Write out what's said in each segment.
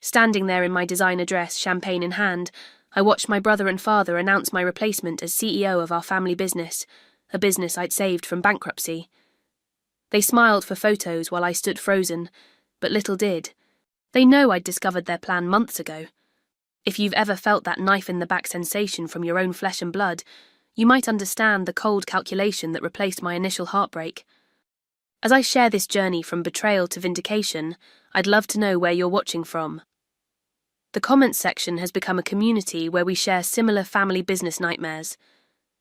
Standing there in my designer dress, champagne in hand, I watched my brother and father announce my replacement as CEO of our family business, a business I'd saved from bankruptcy. They smiled for photos while I stood frozen, but little did. They know I'd discovered their plan months ago. If you've ever felt that knife-in-the-back sensation from your own flesh and blood, you might understand the cold calculation that replaced my initial heartbreak. As I share this journey from betrayal to vindication, I'd love to know where you're watching from. The comments section has become a community where we share similar family business nightmares.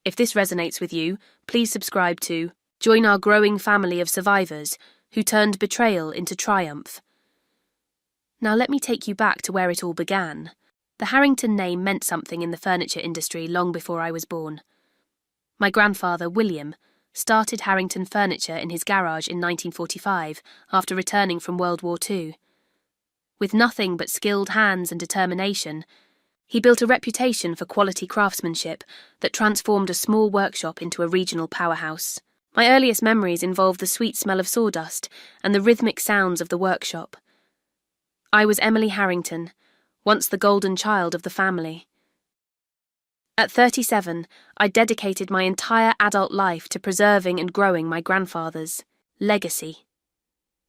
If this resonates with you, please subscribe to join our growing family of survivors who turned betrayal into triumph. Now let me take you back to where it all began. The Harrington name meant something in the furniture industry long before I was born. My grandfather, William, started Harrington Furniture in his garage in 1945 after returning from World War II. With nothing but skilled hands and determination, he built a reputation for quality craftsmanship that transformed a small workshop into a regional powerhouse. My earliest memories involved the sweet smell of sawdust and the rhythmic sounds of the workshop. I was Emily Harrington, once the golden child of the family. At 37, I dedicated my entire adult life to preserving and growing my grandfather's legacy.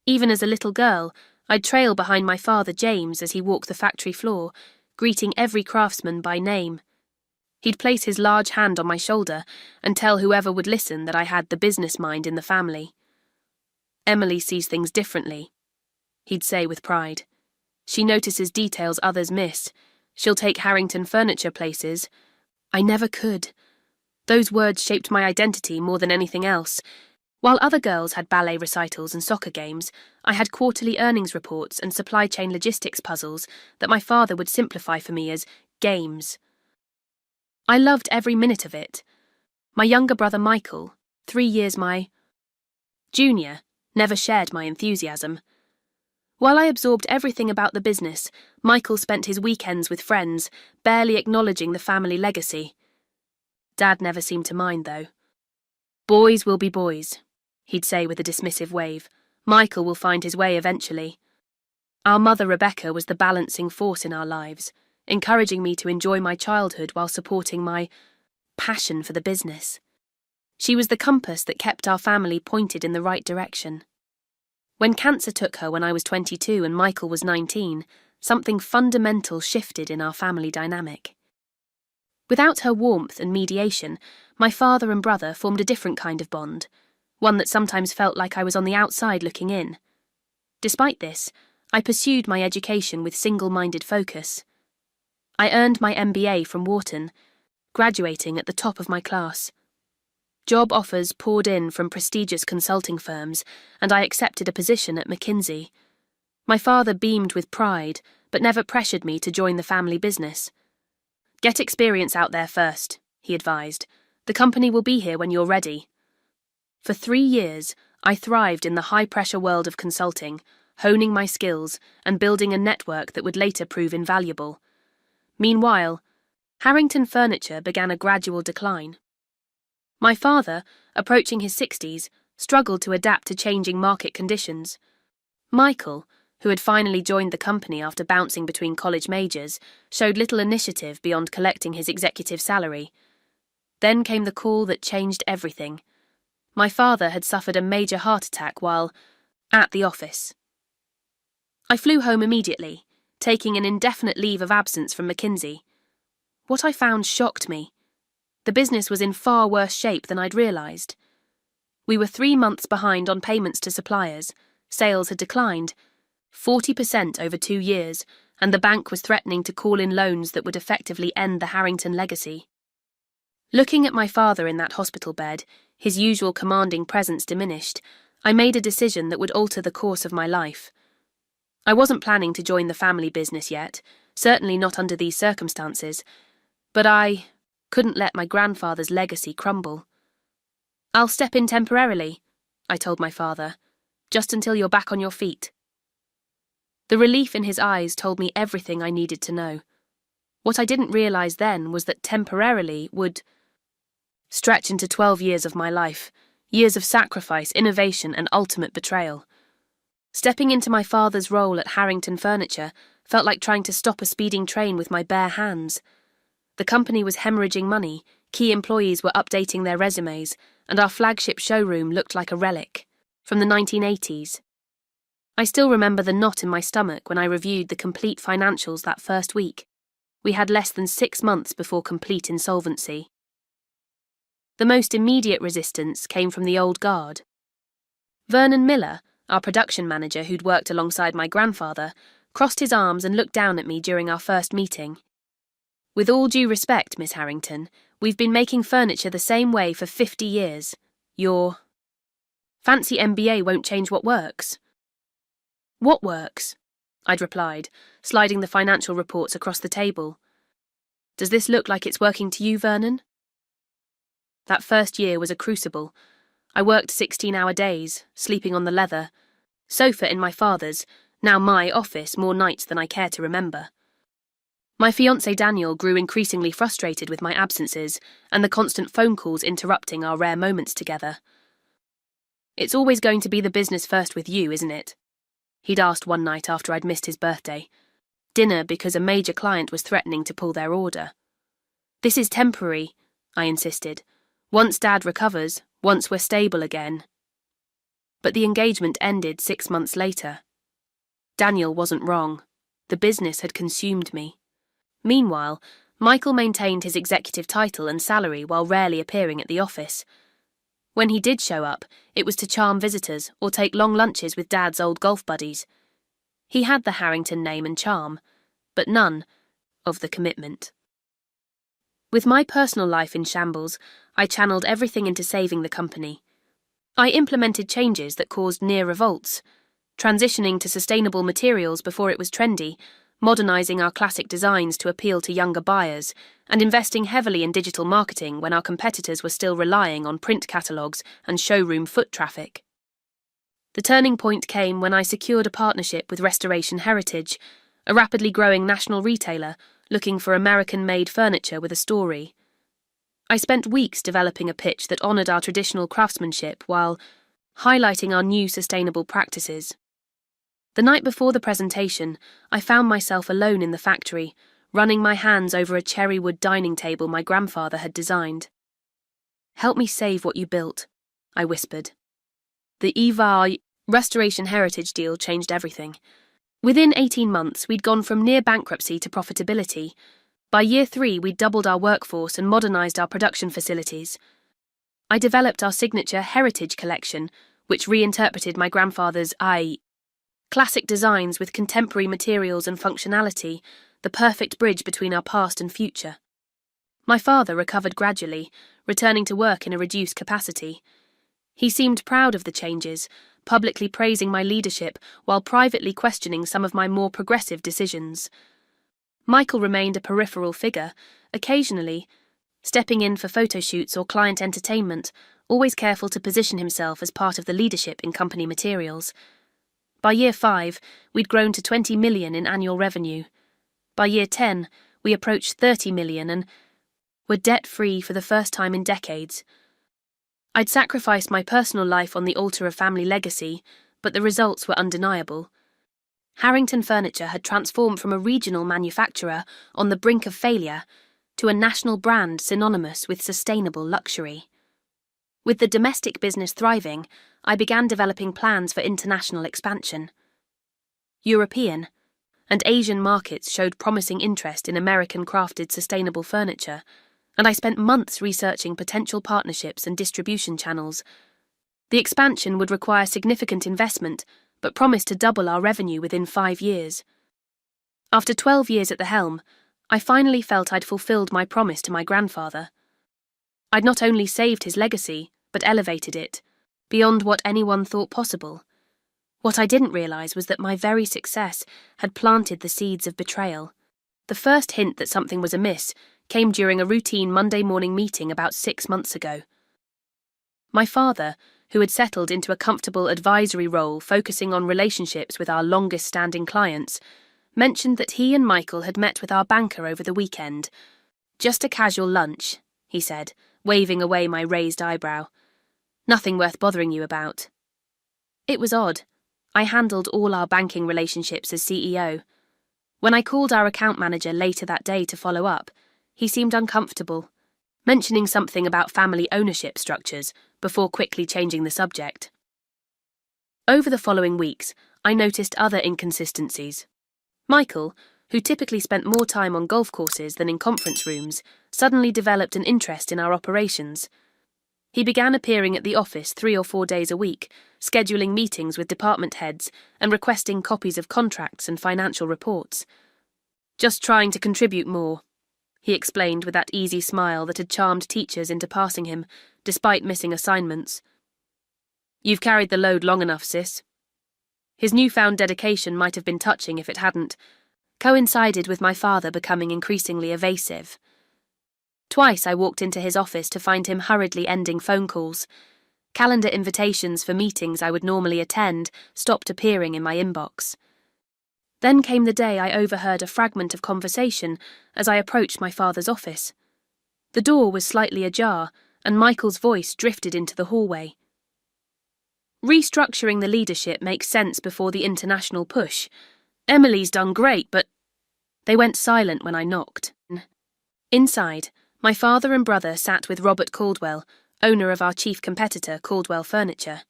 Even as a little girl, I'd trail behind my father James as he walked the factory floor, greeting every craftsman by name. He'd place his large hand on my shoulder and tell whoever would listen that I had the business mind in the family. "Emily sees things differently," he'd say with pride. "She notices details others miss. She'll take Harrington Furniture places." I never could. Those words shaped my identity more than anything else. While other girls had ballet recitals and soccer games, I had quarterly earnings reports and supply chain logistics puzzles that my father would simplify for me as games. I loved every minute of it. My younger brother Michael, 3 years my junior, never shared my enthusiasm. While I absorbed everything about the business, Michael spent his weekends with friends, barely acknowledging the family legacy. Dad never seemed to mind, though. "Boys will be boys," he'd say with a dismissive wave. "Michael will find his way eventually." Our mother Rebecca was the balancing force in our lives, encouraging me to enjoy my childhood while supporting my passion for the business. She was the compass that kept our family pointed in the right direction. When cancer took her when I was 22 and Michael was 19, something fundamental shifted in our family dynamic. Without her warmth and mediation, my father and brother formed a different kind of bond, one that sometimes felt like I was on the outside looking in. Despite this, I pursued my education with single-minded focus. I earned my MBA from Wharton, graduating at the top of my class. Job offers poured in from prestigious consulting firms, and I accepted a position at McKinsey. My father beamed with pride, but never pressured me to join the family business. "Get experience out there first," he advised. "The company will be here when you're ready." For 3 years, I thrived in the high-pressure world of consulting, honing my skills and building a network that would later prove invaluable. Meanwhile, Harrington Furniture began a gradual decline. My father, approaching his 60s, struggled to adapt to changing market conditions. Michael, who had finally joined the company after bouncing between college majors, showed little initiative beyond collecting his executive salary. Then came the call that changed everything. My father had suffered a major heart attack while at the office. I flew home immediately, taking an indefinite leave of absence from McKinsey. What I found shocked me. The business was in far worse shape than I'd realised. We were 3 months behind on payments to suppliers, sales had declined 40% over 2 years, and the bank was threatening to call in loans that would effectively end the Harrington legacy. Looking at my father in that hospital bed, his usual commanding presence diminished, I made a decision that would alter the course of my life. I wasn't planning to join the family business yet, certainly not under these circumstances, but I couldn't let my grandfather's legacy crumble. "I'll step in temporarily," I told my father, "just until you're back on your feet." The relief in his eyes told me everything I needed to know. What I didn't realise then was that temporarily would stretch into 12 years of my life, years of sacrifice, innovation, and ultimate betrayal. Stepping into my father's role at Harrington Furniture felt like trying to stop a speeding train with my bare hands. The company was hemorrhaging money, key employees were updating their resumes, and our flagship showroom looked like a relic from the 1980s. I still remember the knot in my stomach when I reviewed the complete financials that first week. We had less than 6 months before complete insolvency. The most immediate resistance came from the old guard. Vernon Miller, our production manager who'd worked alongside my grandfather, crossed his arms and looked down at me during our first meeting. "With all due respect, Miss Harrington, we've been making furniture the same way for 50 years. Your fancy MBA won't change what works." "What works?" I'd replied, sliding the financial reports across the table. "Does this look like it's working to you, Vernon?" That first year was a crucible. I worked 16-hour days, sleeping on the leather sofa in my father's, now my office, more nights than I care to remember. My fiancé Daniel grew increasingly frustrated with my absences and the constant phone calls interrupting our rare moments together. "It's always going to be the business first with you, isn't it?" he'd asked one night after I'd missed his birthday. Dinner because a major client was threatening to pull their order. "This is temporary," I insisted. "Once Dad recovers, once we're stable again." But the engagement ended 6 months later. Daniel wasn't wrong. The business had consumed me. Meanwhile, Michael maintained his executive title and salary while rarely appearing at the office. When he did show up, it was to charm visitors or take long lunches with Dad's old golf buddies. He had the Harrington name and charm, but none of the commitment. With my personal life in shambles, I channeled everything into saving the company. I implemented changes that caused near revolts, transitioning to sustainable materials before it was trendy, modernising our classic designs to appeal to younger buyers, and investing heavily in digital marketing when our competitors were still relying on print catalogues and showroom foot traffic. The turning point came when I secured a partnership with Restoration Heritage, a rapidly growing national retailer looking for American-made furniture with a story. I spent weeks developing a pitch that honoured our traditional craftsmanship while highlighting our new sustainable practices. The night before the presentation, I found myself alone in the factory, running my hands over a cherrywood dining table my grandfather had designed. "Help me save what you built," I whispered. The EVA Restoration Heritage deal changed everything. Within 18 months, we'd gone from near bankruptcy to profitability. By year 3, we'd doubled our workforce and modernised our production facilities. I developed our signature Heritage collection, which reinterpreted my grandfather's classic designs with contemporary materials and functionality, the perfect bridge between our past and future. My father recovered gradually, returning to work in a reduced capacity. He seemed proud of the changes, publicly praising my leadership while privately questioning some of my more progressive decisions. Michael remained a peripheral figure, occasionally stepping in for photo shoots or client entertainment, always careful to position himself as part of the leadership in company materials. By year 5, we'd grown to 20 million in annual revenue. By year 10, we approached 30 million and were debt-free for the first time in decades. I'd sacrificed my personal life on the altar of family legacy, but the results were undeniable. Harrington Furniture had transformed from a regional manufacturer on the brink of failure to a national brand synonymous with sustainable luxury. With the domestic business thriving, I began developing plans for international expansion. European and Asian markets showed promising interest in American-crafted sustainable furniture, and I spent months researching potential partnerships and distribution channels. The expansion would require significant investment, but promised to double our revenue within 5 years. After 12 years at the helm, I finally felt I'd fulfilled my promise to my grandfather. I'd not only saved his legacy, but elevated it, beyond what anyone thought possible. What I didn't realise was that my very success had planted the seeds of betrayal. The first hint that something was amiss came during a routine Monday morning meeting about 6 months ago. My father, who had settled into a comfortable advisory role focusing on relationships with our longest-standing clients, mentioned that he and Michael had met with our banker over the weekend. "Just a casual lunch," he said, waving away my raised eyebrow. "Nothing worth bothering you about." It was odd. I handled all our banking relationships as CEO. When I called our account manager later that day to follow up, he seemed uncomfortable, mentioning something about family ownership structures before quickly changing the subject. Over the following weeks, I noticed other inconsistencies. Michael, who typically spent more time on golf courses than in conference rooms, suddenly developed an interest in our operations. He began appearing at the office 3 or 4 days a week, scheduling meetings with department heads and requesting copies of contracts and financial reports. "Just trying to contribute more," he explained with that easy smile that had charmed teachers into passing him, despite missing assignments. "You've carried the load long enough, sis." His newfound dedication might have been touching if it hadn't, coincided with my father becoming increasingly evasive. Twice I walked into his office to find him hurriedly ending phone calls. Calendar invitations for meetings I would normally attend stopped appearing in my inbox. Then came the day I overheard a fragment of conversation as I approached my father's office. The door was slightly ajar, and Michael's voice drifted into the hallway. "Restructuring the leadership makes sense before the international push. Emily's done great, but—" They went silent when I knocked. Inside, my father and brother sat with Robert Caldwell, owner of our chief competitor, Caldwell Furniture.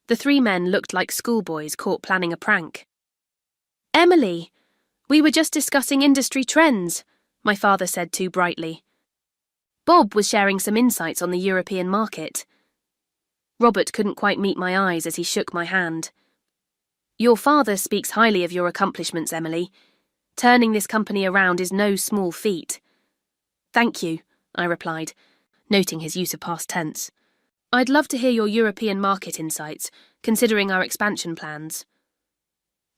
The 3 men looked like schoolboys caught planning a prank. "Emily, we were just discussing industry trends," my father said too brightly. Bob was sharing some insights on the European market. Robert couldn't quite meet my eyes as he shook my hand. "Your father speaks highly of your accomplishments, Emily. Turning this company around is no small feat." "Thank you," I replied, noting his use of past tense. "I'd love to hear your European market insights, considering our expansion plans."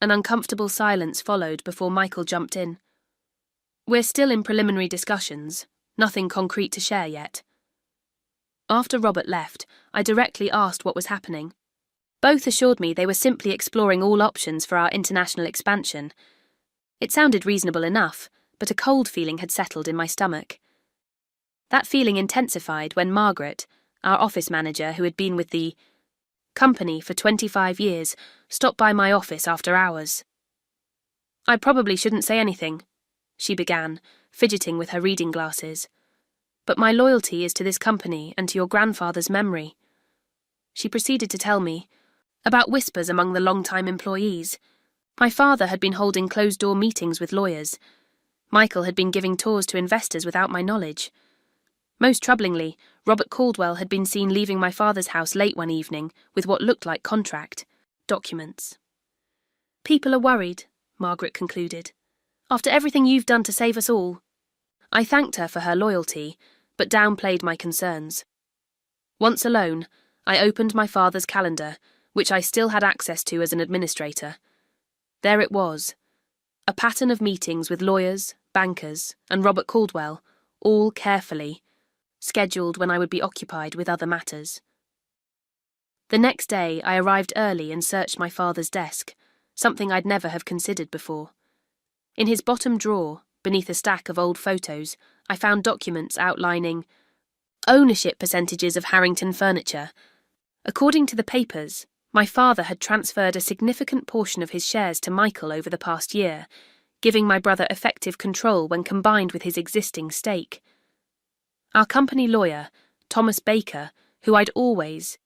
An uncomfortable silence followed before Michael jumped in. "We're still in preliminary discussions, nothing concrete to share yet." After Robert left, I directly asked what was happening. Both assured me they were simply exploring all options for our international expansion. It sounded reasonable enough, but a cold feeling had settled in my stomach. That feeling intensified when Margaret, our office manager who had been with the company for 25 years, stopped by my office after hours. "I probably shouldn't say anything," she began, fidgeting with her reading glasses. "But my loyalty is to this company and to your grandfather's memory." She proceeded to tell me about whispers among the long-time employees. My father had been holding closed-door meetings with lawyers. Michael had been giving tours to investors without my knowledge. Most troublingly, Robert Caldwell had been seen leaving my father's house late one evening with what looked like contract documents. "People are worried," Margaret concluded, "after everything you've done to save us all." I thanked her for her loyalty, but downplayed my concerns. Once alone, I opened my father's calendar, which I still had access to as an administrator. There it was, a pattern of meetings with lawyers, bankers, and Robert Caldwell, all carefully scheduled when I would be occupied with other matters. The next day, I arrived early and searched my father's desk, something I'd never have considered before. In his bottom drawer, beneath a stack of old photos, I found documents outlining ownership percentages of Harrington Furniture. According to the papers, my father had transferred a significant portion of his shares to Michael over the past year, giving my brother effective control when combined with his existing stake. Our company lawyer, Thomas Baker, who I'd always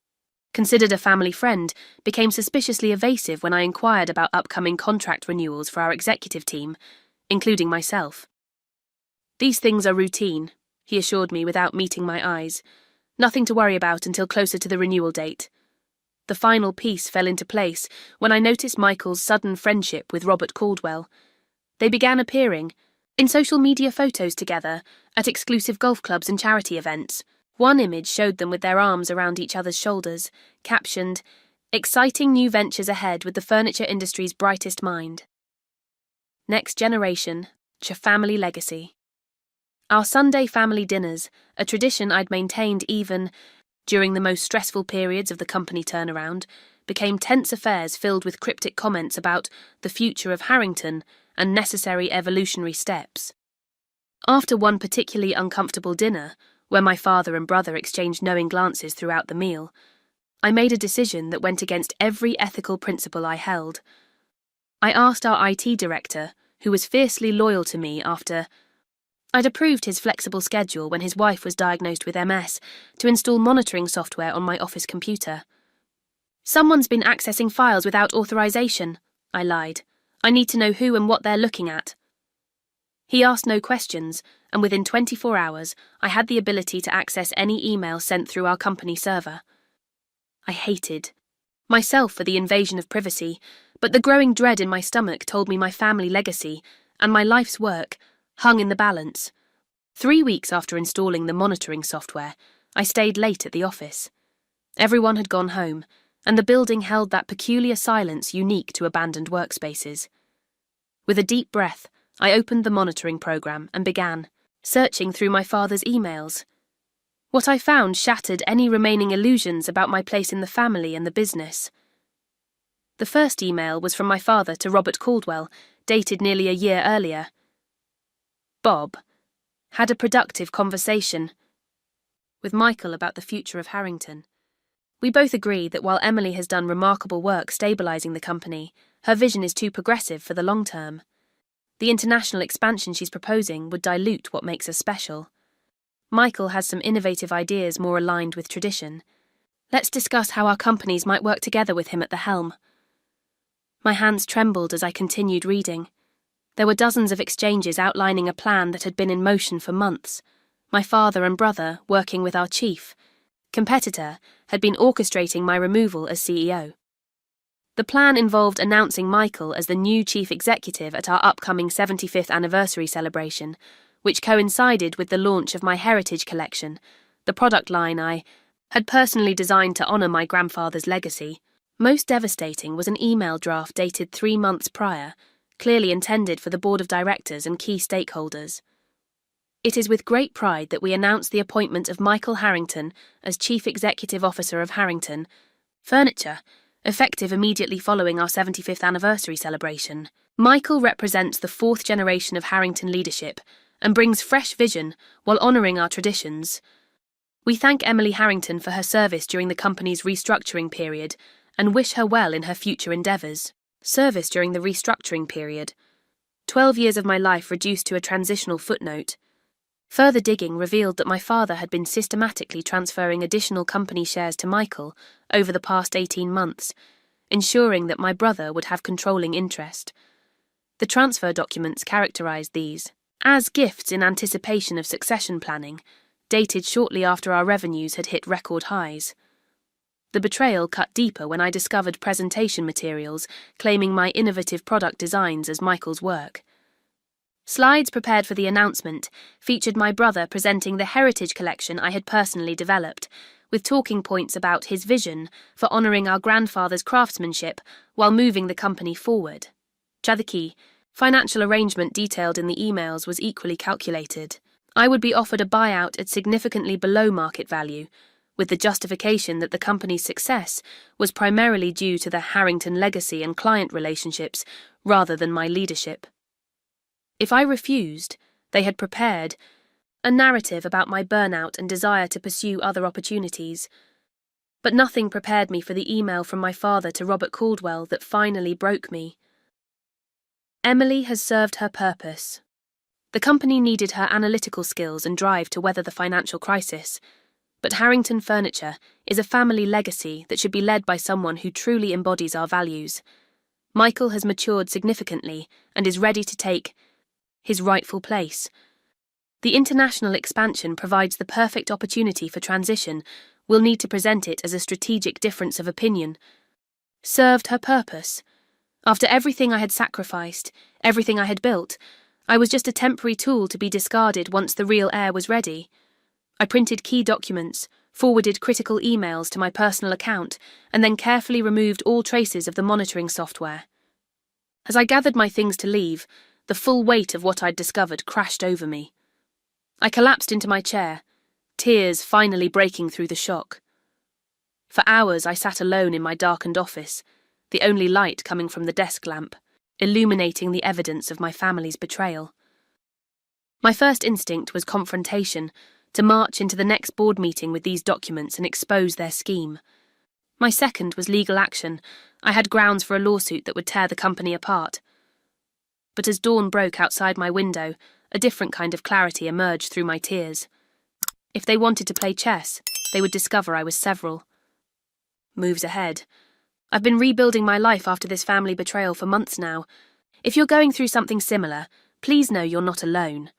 considered a family friend, became suspiciously evasive when I inquired about upcoming contract renewals for our executive team, including myself. "These things are routine," he assured me without meeting my eyes. "Nothing to worry about until closer to the renewal date." The final piece fell into place when I noticed Michael's sudden friendship with Robert Caldwell. They began appearing in social media photos together at exclusive golf clubs and charity events. One image showed them with their arms around each other's shoulders, captioned, "Exciting new ventures ahead with the furniture industry's brightest mind. Next generation, family legacy." Our Sunday family dinners, a tradition I'd maintained even during the most stressful periods of the company turnaround, became tense affairs filled with cryptic comments about the future of Harrington and necessary evolutionary steps. After one particularly uncomfortable dinner, where my father and brother exchanged knowing glances throughout the meal, I made a decision that went against every ethical principle I held. I asked our IT director, who was fiercely loyal to me after I'd approved his flexible schedule when his wife was diagnosed with MS, to install monitoring software on my office computer. "Someone's been accessing files without authorization," I lied. "I need to know who and what they're looking at." He asked no questions, and within 24 hours, I had the ability to access any email sent through our company server. I hated myself for the invasion of privacy, but the growing dread in my stomach told me my family legacy and my life's work hung in the balance. 3 weeks after installing the monitoring software, I stayed late at the office. Everyone had gone home, and the building held that peculiar silence unique to abandoned workspaces. With a deep breath, I opened the monitoring program and began searching through my father's emails. What I found shattered any remaining illusions about my place in the family and the business. The first email was from my father to Robert Caldwell, dated nearly a year earlier. "Bob had a productive conversation with Michael about the future of Harrington. We both agree that while Emily has done remarkable work stabilizing the company, her vision is too progressive for the long term. The international expansion she's proposing would dilute what makes us special. Michael has some innovative ideas more aligned with tradition. Let's discuss how our companies might work together with him at the helm." My hands trembled as I continued reading. There were dozens of exchanges outlining a plan that had been in motion for months. My father and brother, working with our chief competitor, had been orchestrating my removal as CEO. The plan involved announcing Michael as the new chief executive at our upcoming 75th anniversary celebration, which coincided with the launch of my Heritage Collection, the product line I had personally designed to honour my grandfather's legacy. Most devastating was an email draft dated 3 months prior, clearly intended for the board of directors and key stakeholders. "It is with great pride that we announce the appointment of Michael Harrington as Chief Executive Officer of Harrington Furniture, effective immediately following our 75th anniversary celebration. Michael represents the 4th generation of Harrington leadership and brings fresh vision while honouring our traditions. We thank Emily Harrington for her service during the company's restructuring period and wish her well in her future endeavours." Service during the restructuring period. 12 years of my life reduced to a transitional footnote. Further digging revealed that my father had been systematically transferring additional company shares to Michael over the past 18 months, ensuring that my brother would have controlling interest. The transfer documents characterised these as gifts in anticipation of succession planning, dated shortly after our revenues had hit record highs. The betrayal cut deeper when I discovered presentation materials claiming my innovative product designs as Michael's work. Slides prepared for the announcement featured my brother presenting the Heritage Collection I had personally developed, with talking points about his vision for honouring our grandfather's craftsmanship while moving the company forward. The key financial arrangement detailed in the emails was equally calculated. I would be offered a buyout at significantly below market value, with the justification that the company's success was primarily due to the Harrington legacy and client relationships rather than my leadership. If I refused, they had prepared a narrative about my burnout and desire to pursue other opportunities. But nothing prepared me for the email from my father to Robert Caldwell that finally broke me. "Emily has served her purpose. The company needed her analytical skills and drive to weather the financial crisis. But Harrington Furniture is a family legacy that should be led by someone who truly embodies our values. Michael has matured significantly and is ready to take his rightful place. The international expansion provides the perfect opportunity for transition. We'll need to present it as a strategic difference of opinion." Served her purpose. After everything I had sacrificed, everything I had built, I was just a temporary tool to be discarded once the real heir was ready. I printed key documents, forwarded critical emails to my personal account, and then carefully removed all traces of the monitoring software. As I gathered my things to leave, the full weight of what I'd discovered crashed over me. I collapsed into my chair, tears finally breaking through the shock. For hours I sat alone in my darkened office, the only light coming from the desk lamp, illuminating the evidence of my family's betrayal. My first instinct was confrontation, to march into the next board meeting with these documents and expose their scheme. My second was legal action. I had grounds for a lawsuit that would tear the company apart. But as dawn broke outside my window, a different kind of clarity emerged through my tears. If they wanted to play chess, they would discover I was several moves ahead. I've been rebuilding my life after this family betrayal for months now. If you're going through something similar, please know you're not alone.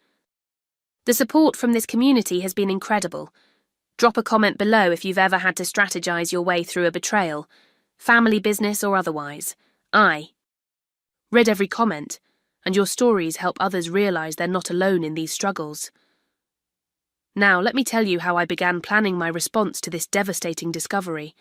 The support from this community has been incredible. Drop a comment below if you've ever had to strategize your way through a betrayal, family business or otherwise. I read every comment, and your stories help others realize they're not alone in these struggles. Now, let me tell you how I began planning my response to this devastating discovery.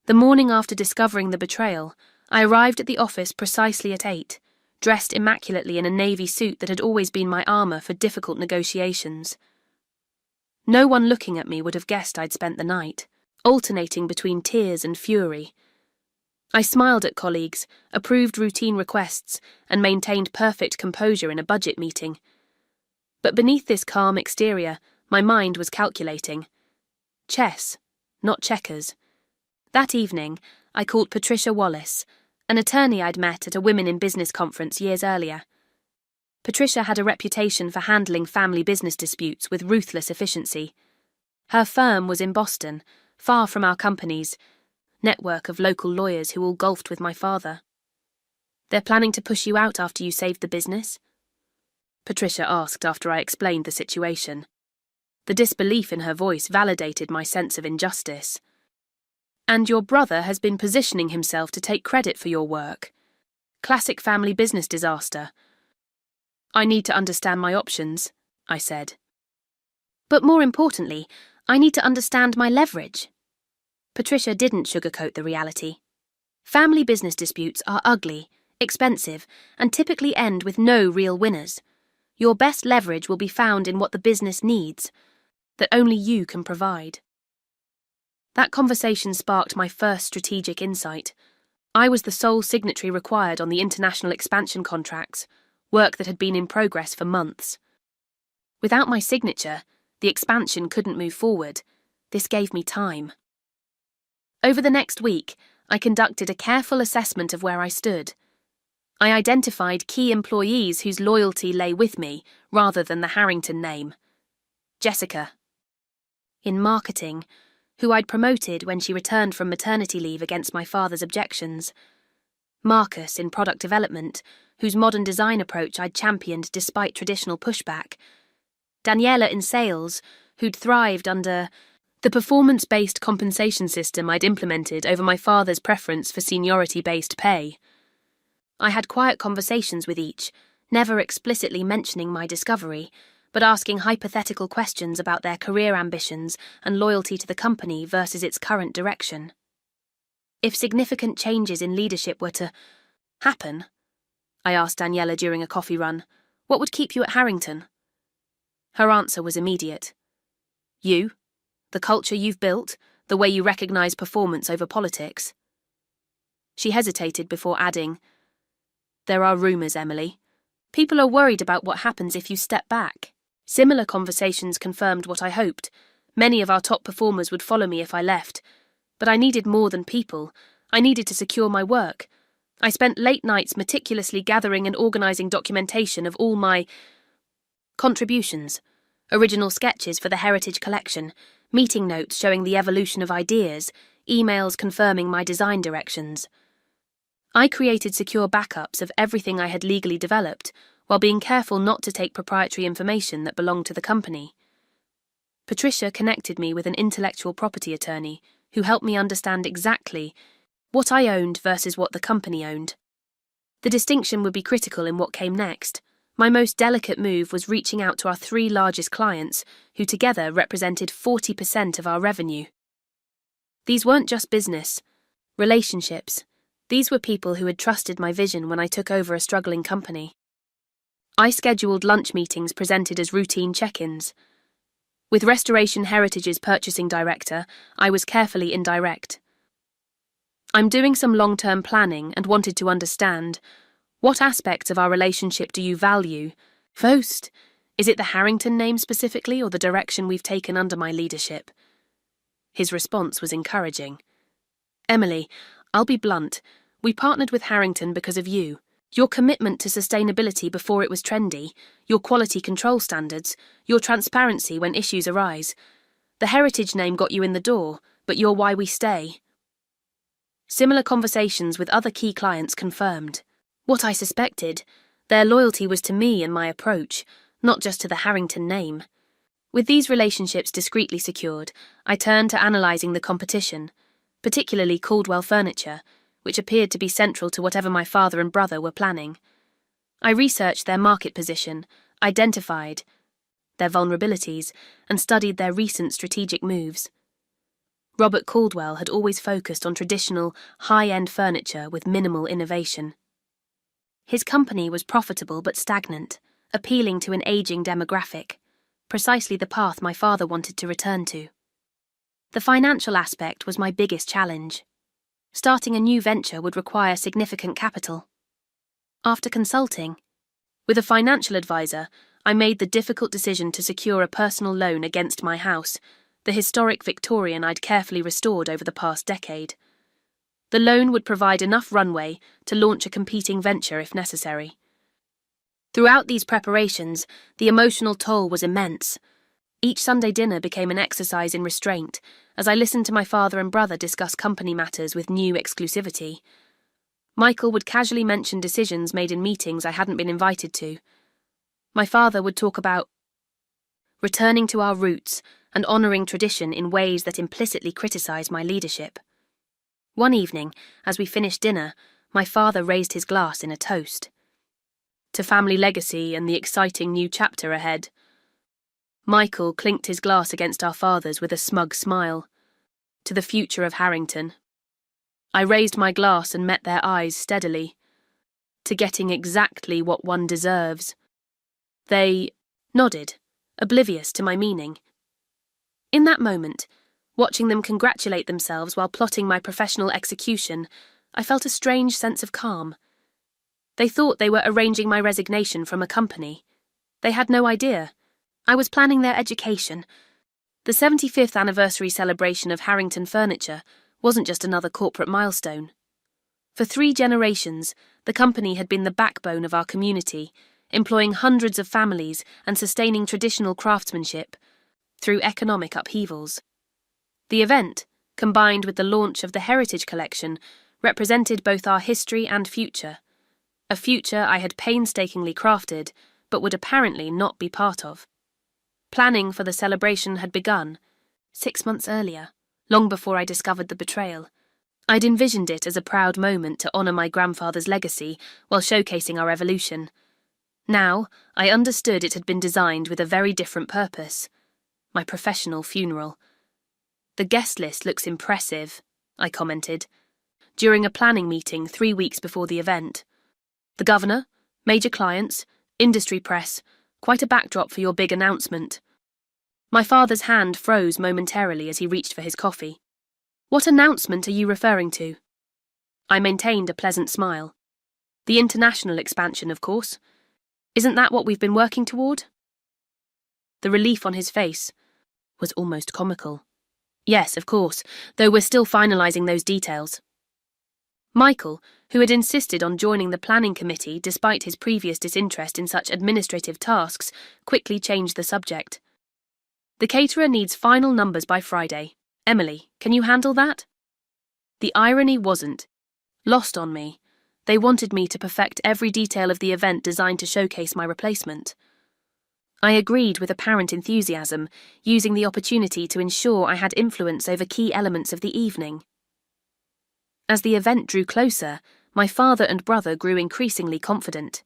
The morning after discovering the betrayal, I arrived at the office precisely at 8, dressed immaculately in a navy suit that had always been my armor for difficult negotiations. No one looking at me would have guessed I'd spent the night, alternating between tears and fury. I smiled at colleagues, approved routine requests, and maintained perfect composure in a budget meeting. But beneath this calm exterior, my mind was calculating. Chess, not checkers. That evening, I called Patricia Wallace, an attorney I'd met at a Women in Business conference years earlier. Patricia had a reputation for handling family business disputes with ruthless efficiency. Her firm was in Boston, far from our company's network of local lawyers who all golfed with my father. "They're planning to push you out after you saved the business?" Patricia asked after I explained the situation. The disbelief in her voice validated my sense of injustice. "And your brother has been positioning himself to take credit for your work. Classic family business disaster." "I need to understand my options," I said. "But more importantly, I need to understand my leverage." Patricia didn't sugarcoat the reality. Family business disputes are ugly, expensive, and typically end with no real winners. Your best leverage will be found in what the business needs, that only you can provide. That conversation sparked my first strategic insight. I was the sole signatory required on the international expansion contracts, work that had been in progress for months. Without my signature, the expansion couldn't move forward. This gave me time. Over the next week, I conducted a careful assessment of where I stood. I identified key employees whose loyalty lay with me, rather than the Harrington name. Jessica, in marketing, who I'd promoted when she returned from maternity leave against my father's objections. Marcus, in product development, whose modern design approach I'd championed despite traditional pushback. Daniela in sales, who'd thrived under the performance-based compensation system I'd implemented over my father's preference for seniority-based pay. I had quiet conversations with each, never explicitly mentioning my discovery, but asking hypothetical questions about their career ambitions and loyalty to the company versus its current direction. If significant changes in leadership were to happen, I asked Daniela during a coffee run, what would keep you at Harrington? Her answer was immediate. You, the culture you've built, the way you recognize performance over politics. She hesitated before adding, "There are rumors, Emily. People are worried about what happens if you step back." Similar conversations confirmed what I hoped. Many of our top performers would follow me if I left. But I needed more than people. I needed to secure my work. I spent late nights meticulously gathering and organising documentation of all my contributions, original sketches for the Heritage Collection, meeting notes showing the evolution of ideas, emails confirming my design directions. I created secure backups of everything I had legally developed, while being careful not to take proprietary information that belonged to the company. Patricia connected me with an intellectual property attorney who helped me understand exactly what I owned versus what the company owned. The distinction would be critical in what came next. My most delicate move was reaching out to our 3 largest clients, who together represented 40% of our revenue. These weren't just business, relationships. These were people who had trusted my vision when I took over a struggling company. I scheduled lunch meetings presented as routine check-ins. With Restoration Heritage's purchasing director, I was carefully indirect. "I'm doing some long-term planning and wanted to understand, what aspects of our relationship do you value most? Is it the Harrington name specifically or the direction we've taken under my leadership?" His response was encouraging. Emily, I'll be blunt. We partnered with Harrington because of you. Your commitment to sustainability before it was trendy, your quality control standards, your transparency when issues arise. The heritage name got you in the door, but you're why we stay. Similar conversations with other key clients confirmed what I suspected. Their loyalty was to me and my approach, not just to the Harrington name. With these relationships discreetly secured, I turned to analysing the competition, particularly Caldwell Furniture, which appeared to be central to whatever my father and brother were planning. I researched their market position, identified their vulnerabilities, and studied their recent strategic moves. Robert Caldwell had always focused on traditional, high-end furniture with minimal innovation. His company was profitable but stagnant, appealing to an aging demographic, precisely the path my father wanted to return to. The financial aspect was my biggest challenge. Starting a new venture would require significant capital. After consulting with a financial advisor, I made the difficult decision to secure a personal loan against my house, the historic Victorian I'd carefully restored over the past decade. The loan would provide enough runway to launch a competing venture if necessary. Throughout these preparations, the emotional toll was immense. Each Sunday dinner became an exercise in restraint, as I listened to my father and brother discuss company matters with new exclusivity. Michael would casually mention decisions made in meetings I hadn't been invited to. My father would talk about returning to our roots and honouring tradition in ways that implicitly criticised my leadership. One evening, as we finished dinner, my father raised his glass in a toast. To family legacy and the exciting new chapter ahead. Michael clinked his glass against our father's with a smug smile. To the future of Harrington. I raised my glass and met their eyes steadily. To getting exactly what one deserves. They nodded, oblivious to my meaning. In that moment, watching them congratulate themselves while plotting my professional execution, I felt a strange sense of calm. They thought they were arranging my resignation from a company. They had no idea. I was planning their education. The 75th anniversary celebration of Harrington Furniture wasn't just another corporate milestone. For 3 generations, the company had been the backbone of our community, employing hundreds of families and sustaining traditional craftsmanship through economic upheavals. The event, combined with the launch of the Heritage Collection, represented both our history and future, a future I had painstakingly crafted but would apparently not be part of. Planning for the celebration had begun, 6 months earlier, long before I discovered the betrayal. I'd envisioned it as a proud moment to honour my grandfather's legacy while showcasing our evolution. Now, I understood it had been designed with a very different purpose. My professional funeral. The guest list looks impressive, I commented, during a planning meeting 3 weeks before the event. The governor, major clients, industry press, quite a backdrop for your big announcement. My father's hand froze momentarily as he reached for his coffee. What announcement are you referring to? I maintained a pleasant smile. The international expansion, of course. Isn't that what we've been working toward? The relief on his face was almost comical. Yes, of course, though we're still finalising those details. Michael, who had insisted on joining the planning committee despite his previous disinterest in such administrative tasks, quickly changed the subject. The caterer needs final numbers by Friday. Emily, can you handle that? The irony wasn't lost on me. They wanted me to perfect every detail of the event designed to showcase my replacement. I agreed with apparent enthusiasm, using the opportunity to ensure I had influence over key elements of the evening. As the event drew closer, my father and brother grew increasingly confident.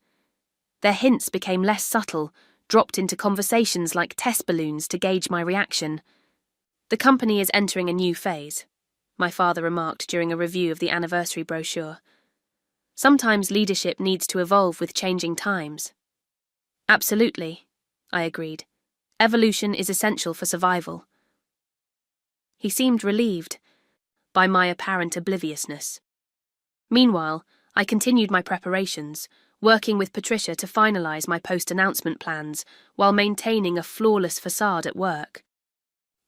Their hints became less subtle, dropped into conversations like test balloons to gauge my reaction. The company is entering a new phase, my father remarked during a review of the anniversary brochure. Sometimes leadership needs to evolve with changing times. Absolutely, I agreed. Evolution is essential for survival. He seemed relieved by my apparent obliviousness. Meanwhile, I continued my preparations, working with Patricia to finalise my post-announcement plans while maintaining a flawless facade at work.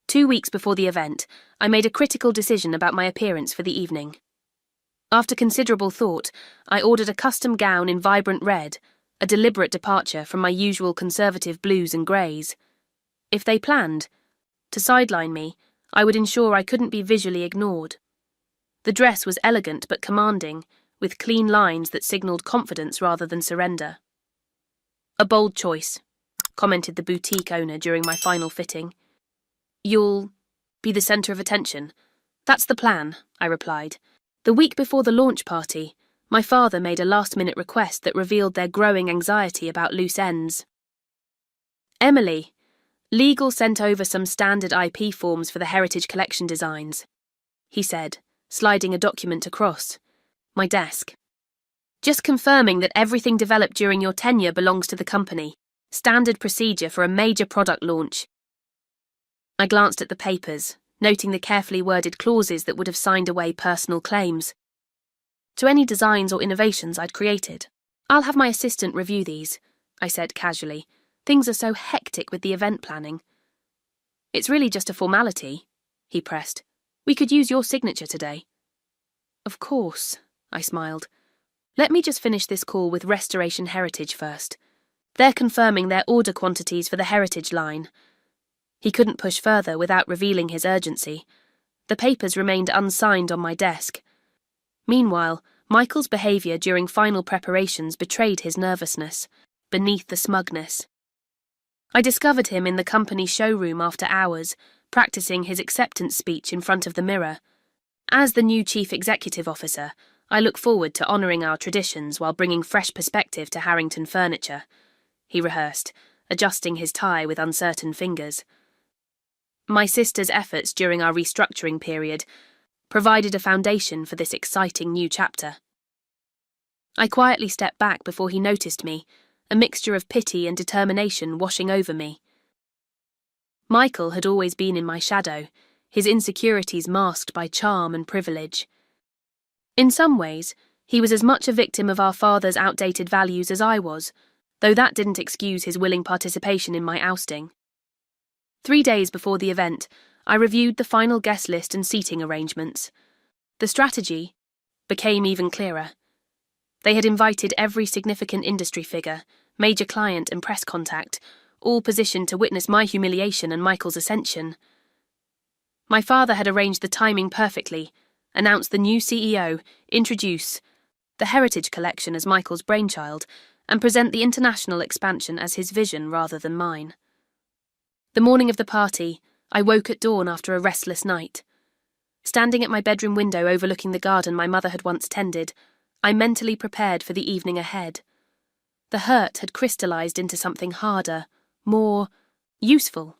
2 weeks before the event, I made a critical decision about my appearance for the evening. After considerable thought, I ordered a custom gown in vibrant red, a deliberate departure from my usual conservative blues and greys. If they planned to sideline me, I would ensure I couldn't be visually ignored. The dress was elegant but commanding, with clean lines that signalled confidence rather than surrender. "A bold choice," commented the boutique owner during my final fitting. "You'll be the centre of attention." "That's the plan," I replied. The week before the launch party, my father made a last-minute request that revealed their growing anxiety about loose ends. "Emily, legal sent over some standard IP forms for the Heritage Collection designs," he said, sliding a document across my desk. "Just confirming that everything developed during your tenure belongs to the company. Standard procedure for a major product launch." I glanced at the papers, noting the carefully worded clauses that would have signed away personal claims to any designs or innovations I'd created. "I'll have my assistant review these," I said casually. "Things are so hectic with the event planning." "It's really just a formality," he pressed. "We could use your signature today." "Of course," I smiled. "Let me just finish this call with Restoration Heritage first. They're confirming their order quantities for the Heritage line." He couldn't push further without revealing his urgency. The papers remained unsigned on my desk. Meanwhile, Michael's behaviour during final preparations betrayed his nervousness, beneath the smugness. I discovered him in the company showroom after hours, practicing his acceptance speech in front of the mirror. "As the new Chief Executive Officer, I look forward to honouring our traditions while bringing fresh perspective to Harrington Furniture," he rehearsed, adjusting his tie with uncertain fingers. My sister's efforts during our restructuring period provided a foundation for this exciting new chapter. I quietly stepped back before he noticed me, a mixture of pity and determination washing over me. Michael had always been in my shadow, his insecurities masked by charm and privilege. In some ways, he was as much a victim of our father's outdated values as I was, though that didn't excuse his willing participation in my ousting. 3 days before the event, I reviewed the final guest list and seating arrangements. The strategy became even clearer. They had invited every significant industry figure, major client and press contact, all positioned to witness my humiliation and Michael's ascension. My father had arranged the timing perfectly, announced the new CEO, introduce the Heritage Collection as Michael's brainchild, and present the international expansion as his vision rather than mine. The morning of the party, I woke at dawn after a restless night. Standing at my bedroom window overlooking the garden my mother had once tended, I mentally prepared for the evening ahead. The hurt had crystallized into something harder, more useful.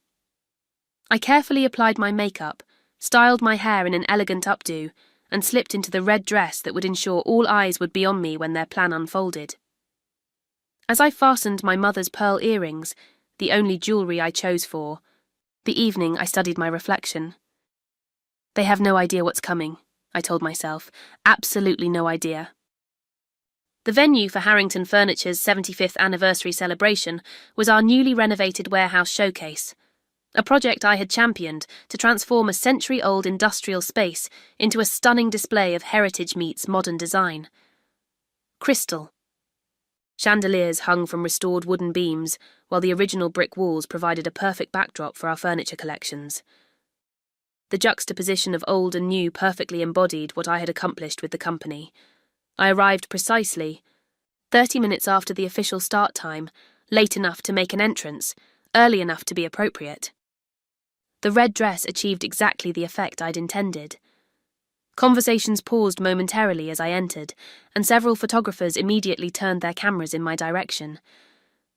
I carefully applied my makeup, styled my hair in an elegant updo, and slipped into the red dress that would ensure all eyes would be on me when their plan unfolded. As I fastened my mother's pearl earrings, the only jewellery I chose for the evening, I studied my reflection. "They have no idea what's coming," I told myself. "Absolutely no idea." The venue for Harrington Furniture's 75th anniversary celebration was our newly renovated warehouse showcase, a project I had championed to transform a century-old industrial space into a stunning display of heritage meets modern design. Crystal. Chandeliers hung from restored wooden beams, while the original brick walls provided a perfect backdrop for our furniture collections. The juxtaposition of old and new perfectly embodied what I had accomplished with the company. I arrived precisely 30 minutes after the official start time, late enough to make an entrance, early enough to be appropriate. The red dress achieved exactly the effect I'd intended. Conversations paused momentarily as I entered, and several photographers immediately turned their cameras in my direction.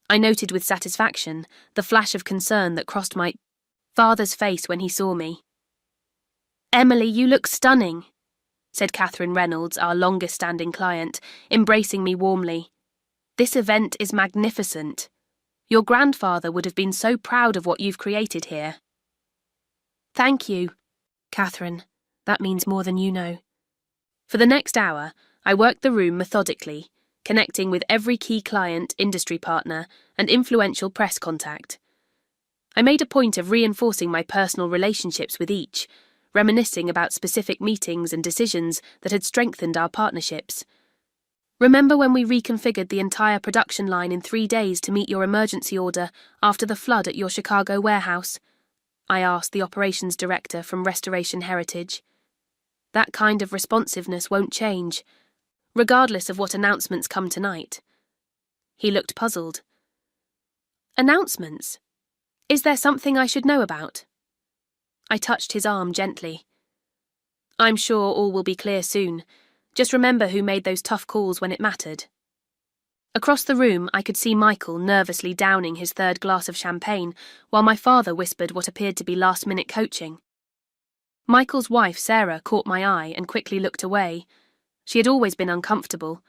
I noted with satisfaction the flash of concern that crossed my father's face when he saw me. "Emily, you look stunning," said Catherine Reynolds, our longest-standing client, embracing me warmly. "This event is magnificent. Your grandfather would have been so proud of what you've created here." "Thank you, Catherine. That means more than you know." For the next hour, I worked the room methodically, connecting with every key client, industry partner, and influential press contact. I made a point of reinforcing my personal relationships with each, reminiscing about specific meetings and decisions that had strengthened our partnerships. Remember when we reconfigured the entire production line in 3 days to meet your emergency order after the flood at your Chicago warehouse? I asked the operations director from Restoration Heritage. That kind of responsiveness won't change, regardless of what announcements come tonight. He looked puzzled. Announcements? Is there something I should know about? I touched his arm gently. I'm sure all will be clear soon. Just remember who made those tough calls when it mattered. Across the room, I could see Michael nervously downing his 3rd glass of champagne, while my father whispered what appeared to be last-minute coaching. Michael's wife, Sarah, caught my eye and quickly looked away. She had always been uncomfortable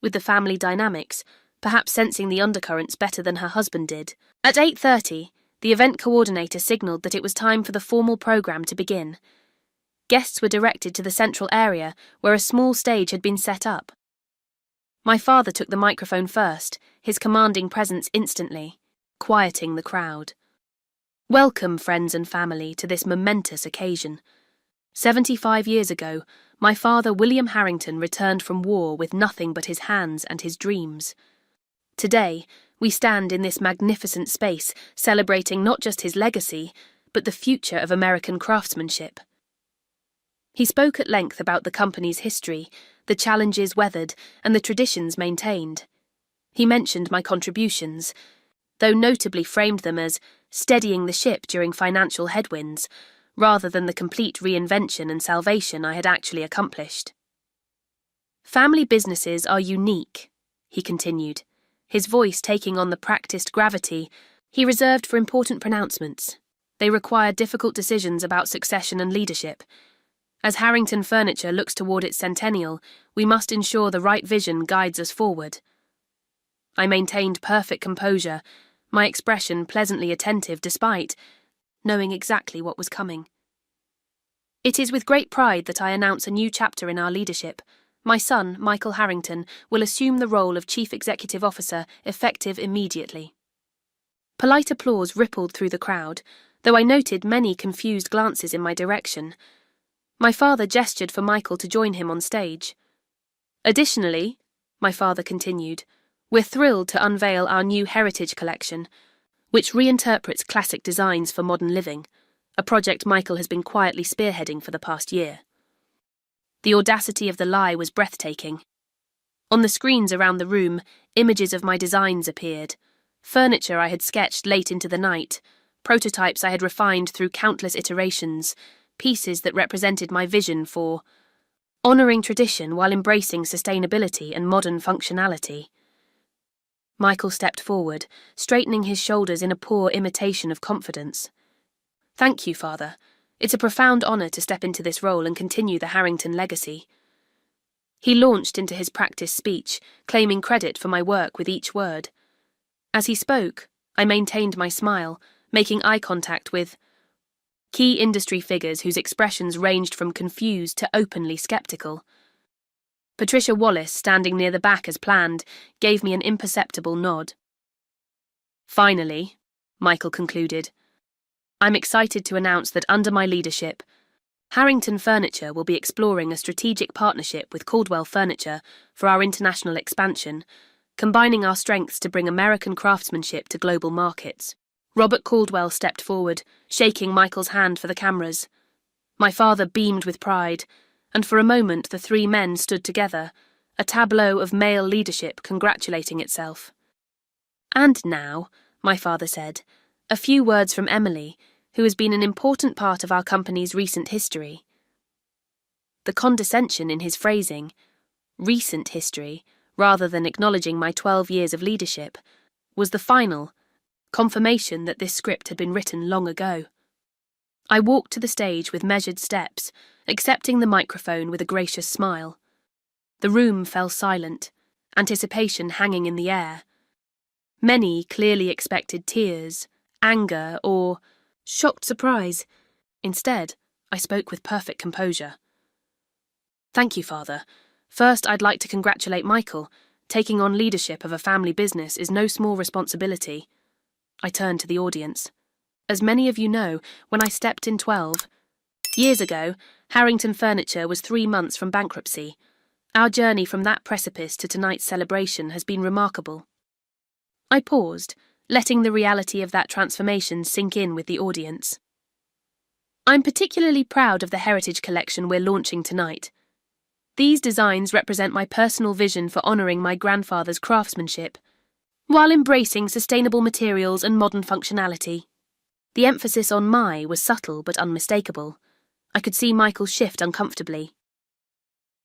with the family dynamics, perhaps sensing the undercurrents better than her husband did. At 8:30, the event coordinator signalled that it was time for the formal programme to begin. Guests were directed to the central area, where a small stage had been set up. My father took the microphone first, his commanding presence instantly, quieting the crowd. Welcome, friends and family, to this momentous occasion. 75 years ago, my father William Harrington returned from war with nothing but his hands and his dreams. Today, we stand in this magnificent space, celebrating not just his legacy, but the future of American craftsmanship. He spoke at length about the company's history, the challenges weathered, and the traditions maintained. He mentioned my contributions, though notably framed them as steadying the ship during financial headwinds, rather than the complete reinvention and salvation I had actually accomplished. Family businesses are unique, he continued, his voice taking on the practiced gravity he reserved for important pronouncements. They require difficult decisions about succession and leadership. As Harrington Furniture looks toward its centennial, we must ensure the right vision guides us forward. I maintained perfect composure, my expression pleasantly attentive despite knowing exactly what was coming. It is with great pride that I announce a new chapter in our leadership. My son, Michael Harrington, will assume the role of Chief Executive Officer, effective immediately. Polite applause rippled through the crowd, though I noted many confused glances in my direction. My father gestured for Michael to join him on stage. Additionally, my father continued, we're thrilled to unveil our new Heritage Collection, which reinterprets classic designs for modern living, a project Michael has been quietly spearheading for the past year. The audacity of the lie was breathtaking. On the screens around the room, images of my designs appeared, furniture I had sketched late into the night, prototypes I had refined through countless iterations, pieces that represented my vision for honouring tradition while embracing sustainability and modern functionality. Michael stepped forward, straightening his shoulders in a poor imitation of confidence. Thank you, Father. It's a profound honour to step into this role and continue the Harrington legacy. He launched into his practice speech, claiming credit for my work with each word. As he spoke, I maintained my smile, making eye contact with key industry figures whose expressions ranged from confused to openly sceptical. Patricia Wallace, standing near the back as planned, gave me an imperceptible nod. Finally, Michael concluded, I'm excited to announce that under my leadership, Harrington Furniture will be exploring a strategic partnership with Caldwell Furniture for our international expansion, combining our strengths to bring American craftsmanship to global markets. Robert Caldwell stepped forward, shaking Michael's hand for the cameras. My father beamed with pride, and for a moment the three men stood together, a tableau of male leadership congratulating itself. And now, my father said, a few words from Emily, who has been an important part of our company's recent history. The condescension in his phrasing, recent history, rather than acknowledging my 12 years of leadership, was the final confirmation that this script had been written long ago. I walked to the stage with measured steps, accepting the microphone with a gracious smile. The room fell silent, anticipation hanging in the air. Many clearly expected tears, anger, or shocked surprise. Instead, I spoke with perfect composure. Thank you, Father. First, I'd like to congratulate Michael. Taking on leadership of a family business is no small responsibility. I turned to the audience. As many of you know, when I stepped in 12, Years ago, Harrington Furniture was 3 months from bankruptcy. Our journey from that precipice to tonight's celebration has been remarkable. I paused, letting the reality of that transformation sink in with the audience. I'm particularly proud of the heritage collection we're launching tonight. These designs represent my personal vision for honouring my grandfather's craftsmanship, while embracing sustainable materials and modern functionality. The emphasis on "my" was subtle but unmistakable. I could see Michael shift uncomfortably.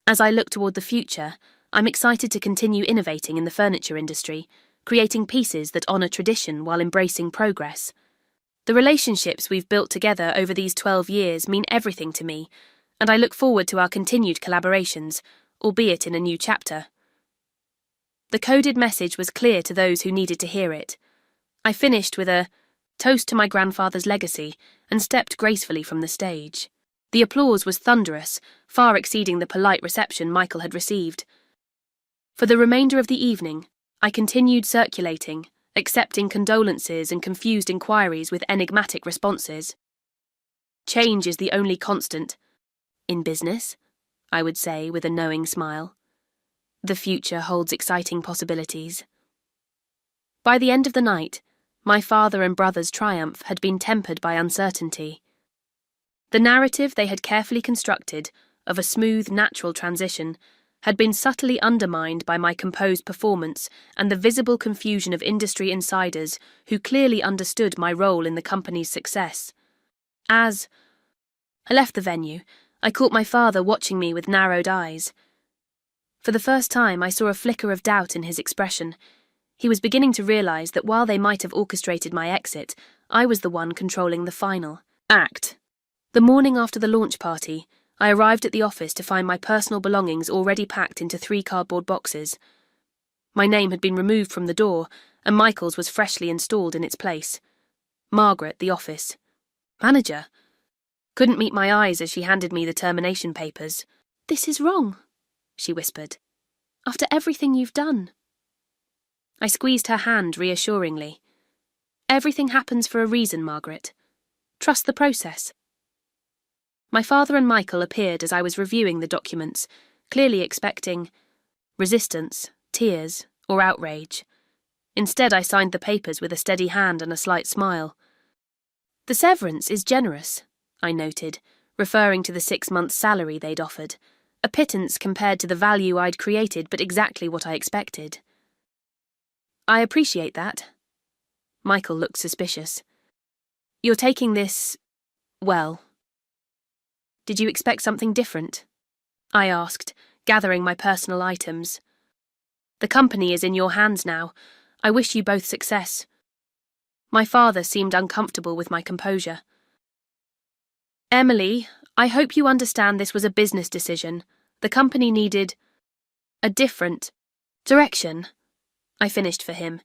As I look toward the future, I'm excited to continue innovating in the furniture industry, creating pieces that honour tradition while embracing progress. The relationships we've built together over these 12 years mean everything to me, and I look forward to our continued collaborations, albeit in a new chapter. The coded message was clear to those who needed to hear it. I finished with a toast to my grandfather's legacy and stepped gracefully from the stage. The applause was thunderous, far exceeding the polite reception Michael had received. For the remainder of the evening, I continued circulating, accepting condolences and confused inquiries with enigmatic responses. Change is the only constant. In business, I would say with a knowing smile. The future holds exciting possibilities. By the end of the night, my father and brother's triumph had been tempered by uncertainty. The narrative they had carefully constructed, of a smooth, natural transition, had been subtly undermined by my composed performance and the visible confusion of industry insiders who clearly understood my role in the company's success. As I left the venue, I caught my father watching me with narrowed eyes. For the first time, I saw a flicker of doubt in his expression. He was beginning to realise that while they might have orchestrated my exit, I was the one controlling the final act. The morning after the launch party, I arrived at the office to find my personal belongings already packed into 3 cardboard boxes. My name had been removed from the door, and Michael's was freshly installed in its place. Margaret, the office manager, couldn't meet my eyes as she handed me the termination papers. "This is wrong," she whispered. "After everything you've done." I squeezed her hand reassuringly. "Everything happens for a reason, Margaret. Trust the process." My father and Michael appeared as I was reviewing the documents, clearly expecting resistance, tears, or outrage. Instead, I signed the papers with a steady hand and a slight smile. "The severance is generous," I noted, referring to the 6 months' salary they'd offered. A pittance compared to the value I'd created, but exactly what I expected. "I appreciate that." Michael looked suspicious. "You're taking this, well. Did you expect something different?" I asked, gathering my personal items. "The company is in your hands now. I wish you both success." My father seemed uncomfortable with my composure. "Emily, I hope you understand this was a business decision. The company needed a different direction." I finished for him.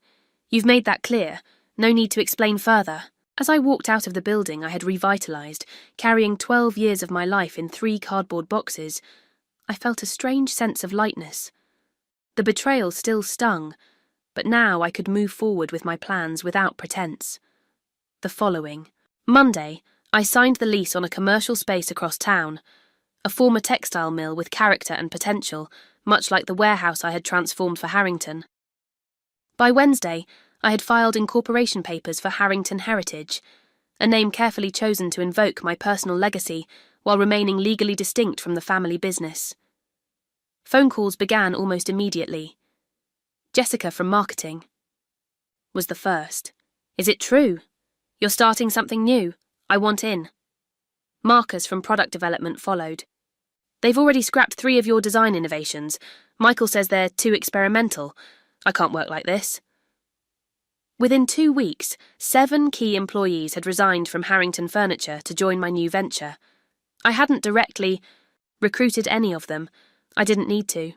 "You've made that clear. No need to explain further." As I walked out of the building I had revitalised, carrying 12 years of my life in 3 cardboard boxes, I felt a strange sense of lightness. The betrayal still stung, but now I could move forward with my plans without pretense. The following Monday, I signed the lease on a commercial space across town, a former textile mill with character and potential, much like the warehouse I had transformed for Harrington. By Wednesday, I had filed incorporation papers for Harrington Heritage, a name carefully chosen to invoke my personal legacy while remaining legally distinct from the family business. Phone calls began almost immediately. Jessica from marketing was the first. "Is it true? You're starting something new? I want in." Marcus from product development followed. "They've already scrapped 3 of your design innovations. Michael says they're too experimental. I can't work like this." Within 2 weeks, 7 key employees had resigned from Harrington Furniture to join my new venture. I hadn't directly recruited any of them. I didn't need to.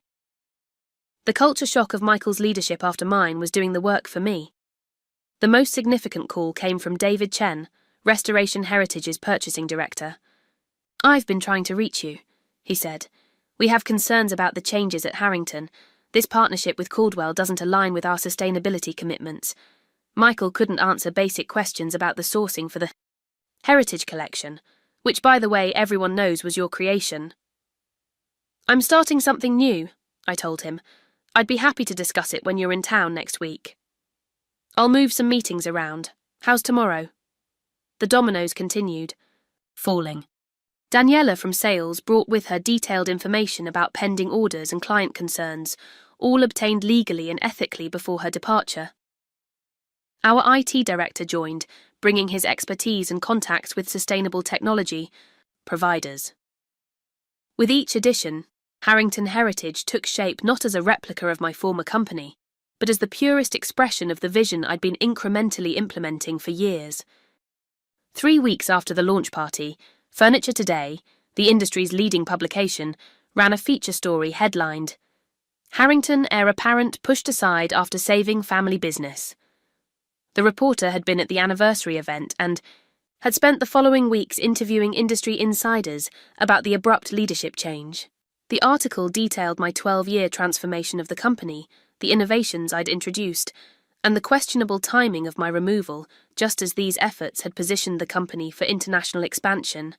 The culture shock of Michael's leadership after mine was doing the work for me. The most significant call came from David Chen, Restoration Heritage's purchasing director. "I've been trying to reach you," he said. "We have concerns about the changes at Harrington. This partnership with Caldwell doesn't align with our sustainability commitments. Michael couldn't answer basic questions about the sourcing for the Heritage Collection. which, by the way, everyone knows was your creation. I'm starting something new, I told him. I'd be happy to discuss it when you're in town next week. I'll move some meetings around. How's tomorrow? The dominoes continued, falling. Daniela from sales brought with her detailed information about pending orders and client concerns, all obtained legally and ethically before her departure. Our IT director joined, bringing his expertise and contacts with sustainable technology providers. With each addition, Harrington Heritage took shape not as a replica of my former company, but as the purest expression of the vision I'd been incrementally implementing for years. 3 weeks after the launch party, Furniture Today, the industry's leading publication, ran a feature story headlined, "Harrington Heir Apparent Pushed Aside After Saving Family Business." The reporter had been at the anniversary event and had spent the following weeks interviewing industry insiders about the abrupt leadership change. The article detailed my 12-year transformation of the company, the innovations I'd introduced, and the questionable timing of my removal, just as these efforts had positioned the company for international expansion.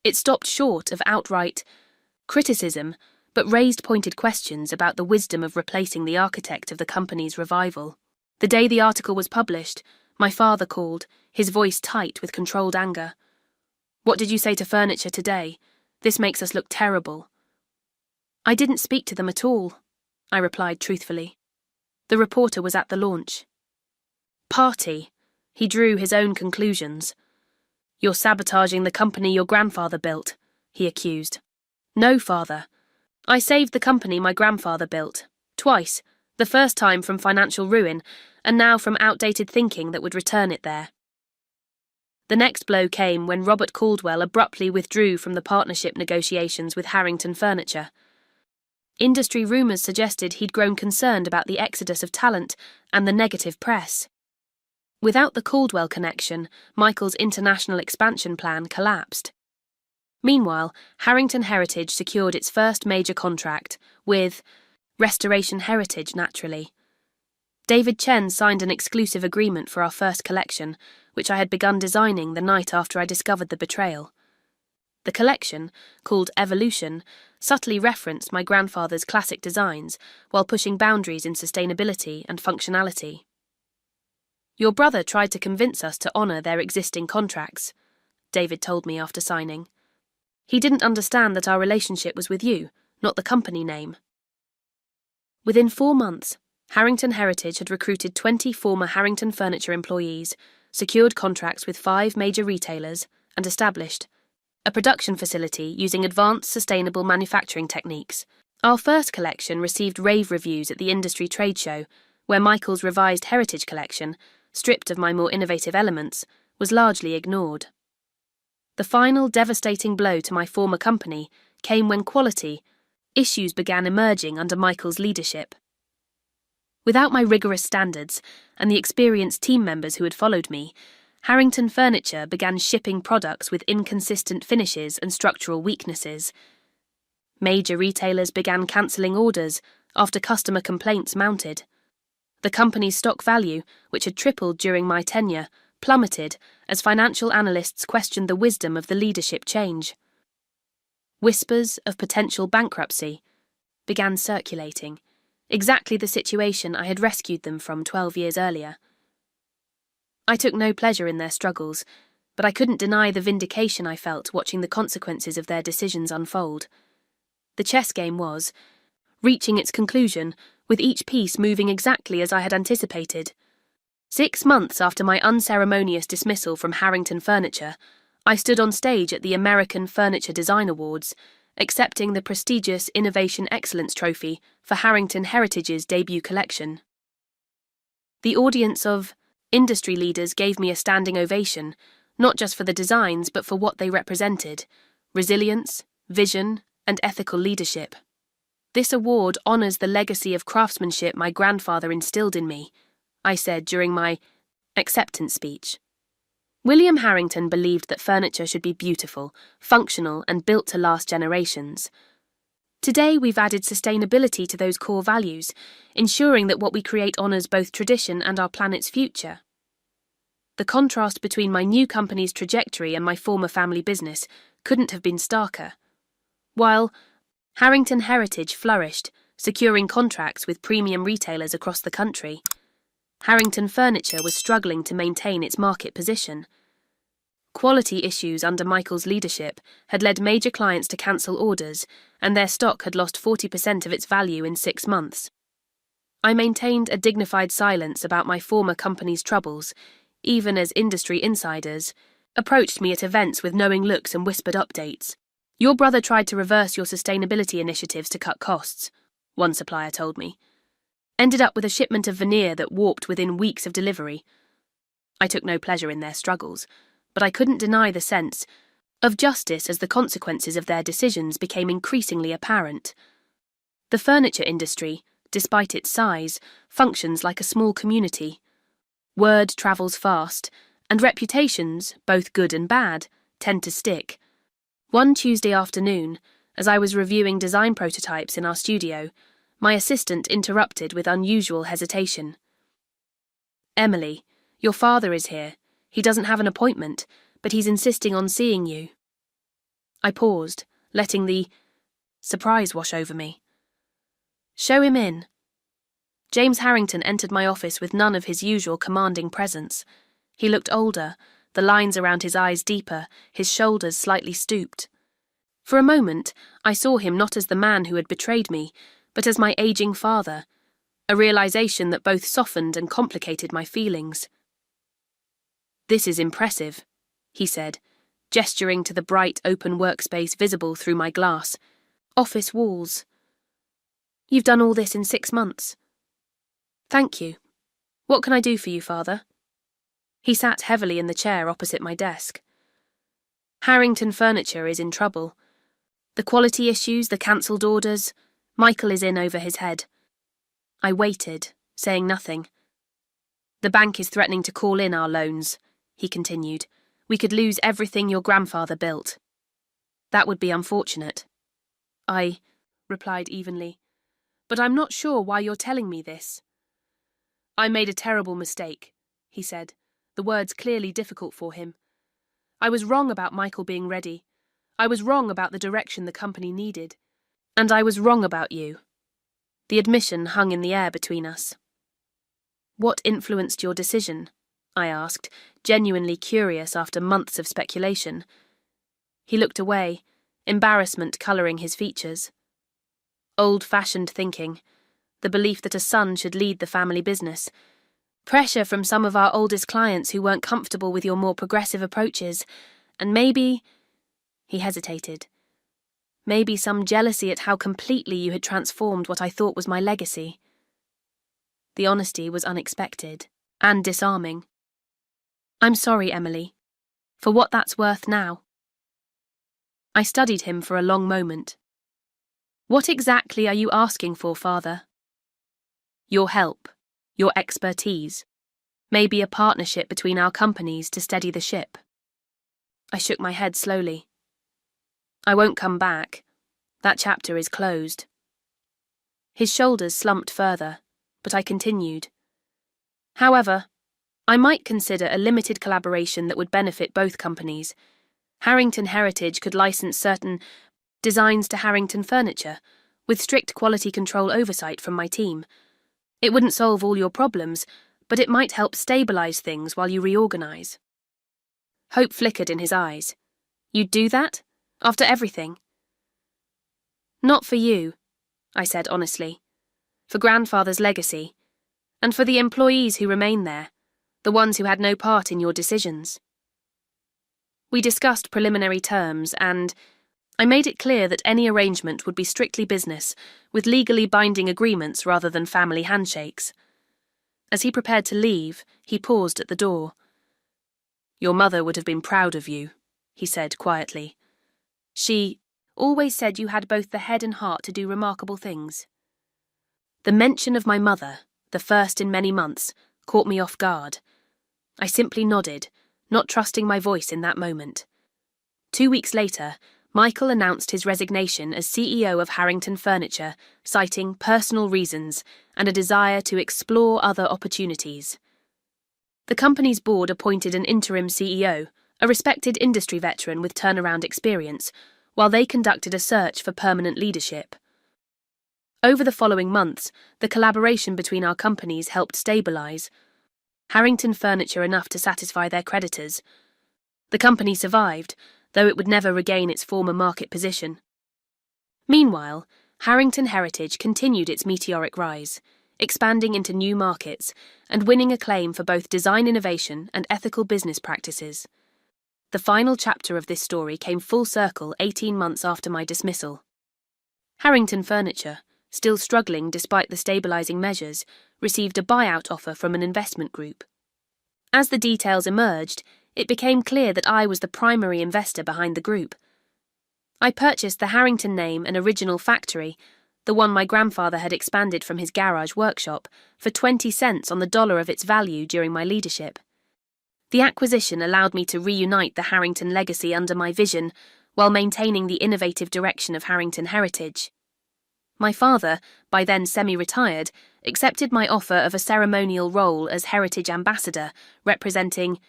It stopped short of outright criticism, but raised pointed questions about the wisdom of replacing the architect of the company's revival. The day the article was published, my father called, his voice tight with controlled anger. "What did you say to Furniture Today? This makes us look terrible." "I didn't speak to them at all," I replied truthfully. The reporter was at the launch. "Party," he drew his own conclusions. "You're sabotaging the company your grandfather built," he accused. "No, father. I saved the company my grandfather built. Twice, the first time from financial ruin, and now from outdated thinking that would return it there." The next blow came when Robert Caldwell abruptly withdrew from the partnership negotiations with Harrington Furniture. Industry rumours suggested he'd grown concerned about the exodus of talent and the negative press. Without the Caldwell connection, Michael's international expansion plan collapsed. Meanwhile, Harrington Heritage secured its first major contract, with Restoration Heritage, naturally. David Chen signed an exclusive agreement for our first collection, which I had begun designing the night after I discovered the betrayal. The collection, called Evolution, subtly referenced my grandfather's classic designs while pushing boundaries in sustainability and functionality. "Your brother tried to convince us to honour their existing contracts," David told me after signing. "He didn't understand that our relationship was with you, not the company name." Within 4 months, Harrington Heritage had recruited 20 former Harrington Furniture employees, secured contracts with 5 major retailers, and established a production facility using advanced sustainable manufacturing techniques. Our first collection received rave reviews at the industry trade show, where Michael's revised Heritage collection, stripped of my more innovative elements, was largely ignored. The final devastating blow to my former company came when quality issues began emerging under Michael's leadership. Without my rigorous standards and the experienced team members who had followed me, Harrington Furniture began shipping products with inconsistent finishes and structural weaknesses. Major retailers began cancelling orders after customer complaints mounted. The company's stock value, which had tripled during my tenure, plummeted as financial analysts questioned the wisdom of the leadership change. Whispers of potential bankruptcy began circulating, exactly the situation I had rescued them from 12 years earlier. I took no pleasure in their struggles, but I couldn't deny the vindication I felt watching the consequences of their decisions unfold. The chess game was reaching its conclusion, with each piece moving exactly as I had anticipated. 6 months after my unceremonious dismissal from Harrington Furniture, I stood on stage at the American Furniture Design Awards, accepting the prestigious Innovation Excellence Trophy for Harrington Heritage's debut collection. The audience of industry leaders gave me a standing ovation, not just for the designs but for what they represented: resilience, vision, and ethical leadership. "This award honours the legacy of craftsmanship my grandfather instilled in me," I said during my acceptance speech. William Harrington believed that furniture should be beautiful, functional, and built to last generations. Today we've added sustainability to those core values, ensuring that what we create honours both tradition and our planet's future. The contrast between my new company's trajectory and my former family business couldn't have been starker. While Harrington Heritage flourished, securing contracts with premium retailers across the country, Harrington Furniture was struggling to maintain its market position. Quality issues under Michael's leadership had led major clients to cancel orders, and their stock had lost 40% of its value in 6 months. I maintained a dignified silence about my former company's troubles, even as industry insiders approached me at events with knowing looks and whispered updates. "Your brother tried to reverse your sustainability initiatives to cut costs," one supplier told me. "Ended up with a shipment of veneer that warped within weeks of delivery." I took no pleasure in their struggles, but I couldn't deny the sense of justice as the consequences of their decisions became increasingly apparent. The furniture industry, despite its size, functions like a small community. Word travels fast, and reputations, both good and bad, tend to stick. One Tuesday afternoon, as I was reviewing design prototypes in our studio, my assistant interrupted with unusual hesitation. "Emily, your father is here. He doesn't have an appointment, but he's insisting on seeing you." I paused, letting the surprise wash over me. "Show him in." James Harrington entered my office with none of his usual commanding presence. He looked older, the lines around his eyes deeper, his shoulders slightly stooped. For a moment, I saw him not as the man who had betrayed me, but as my aging father, a realization that both softened and complicated my feelings. "This is impressive," he said, gesturing to the bright, open workspace visible through my glass. "Office walls. You've done all this in 6 months. Thank you. What can I do for you, Father?" He sat heavily in the chair opposite my desk. "Harrington Furniture is in trouble. The quality issues, the cancelled orders, Michael is in over his head." I waited, saying nothing. "The bank is threatening to call in our loans," he continued. "We could lose everything your grandfather built." "That would be unfortunate." I replied evenly. "But I'm not sure why you're telling me this." "I made a terrible mistake," he said, the words clearly difficult for him. "I was wrong about Michael being ready. I was wrong about the direction the company needed. And I was wrong about you." The admission hung in the air between us. "What influenced your decision?" I asked, genuinely curious after months of speculation. He looked away, embarrassment colouring his features. Old-fashioned thinking, the belief that a son should lead the family business, pressure from some of our oldest clients who weren't comfortable with your more progressive approaches, and maybe— he hesitated. Maybe some jealousy at how completely you had transformed what I thought was my legacy. The honesty was unexpected and disarming. "I'm sorry, Emily. For what that's worth now." I studied him for a long moment. "What exactly are you asking for, Father?" "Your help, your expertise, maybe a partnership between our companies to steady the ship." I shook my head slowly. "I won't come back. That chapter is closed." His shoulders slumped further, but I continued. "However, I might consider a limited collaboration that would benefit both companies. Harrington Heritage could license certain designs to Harrington Furniture, with strict quality control oversight from my team. It wouldn't solve all your problems, but it might help stabilise things while you reorganise." Hope flickered in his eyes. "You'd do that? After everything?" "Not for you," I said honestly. "For grandfather's legacy, and for the employees who remain there, the ones who had no part in your decisions." We discussed preliminary terms, and I made it clear that any arrangement would be strictly business, with legally binding agreements rather than family handshakes. As he prepared to leave, he paused at the door. "Your mother would have been proud of you," he said quietly. "She always said you had both the head and heart to do remarkable things." The mention of my mother, the first in many months, caught me off guard. I simply nodded, not trusting my voice in that moment. 2 weeks later, Michael announced his resignation as CEO of Harrington Furniture, citing personal reasons and a desire to explore other opportunities. The company's board appointed an interim CEO, a respected industry veteran with turnaround experience, while they conducted a search for permanent leadership. Over the following months, the collaboration between our companies helped stabilize Harrington Furniture enough to satisfy their creditors. The company survived, though it would never regain its former market position. Meanwhile, Harrington Heritage continued its meteoric rise, expanding into new markets and winning acclaim for both design innovation and ethical business practices. The final chapter of this story came full circle 18 months after my dismissal. Harrington Furniture, still struggling despite the stabilizing measures, received a buyout offer from an investment group. As the details emerged, it became clear that I was the primary investor behind the group. I purchased the Harrington name and original factory, the one my grandfather had expanded from his garage workshop, for 20 cents on the dollar of its value during my leadership. The acquisition allowed me to reunite the Harrington legacy under my vision, while maintaining the innovative direction of Harrington Heritage. My father, by then semi-retired, accepted my offer of a ceremonial role as Heritage Ambassador, representing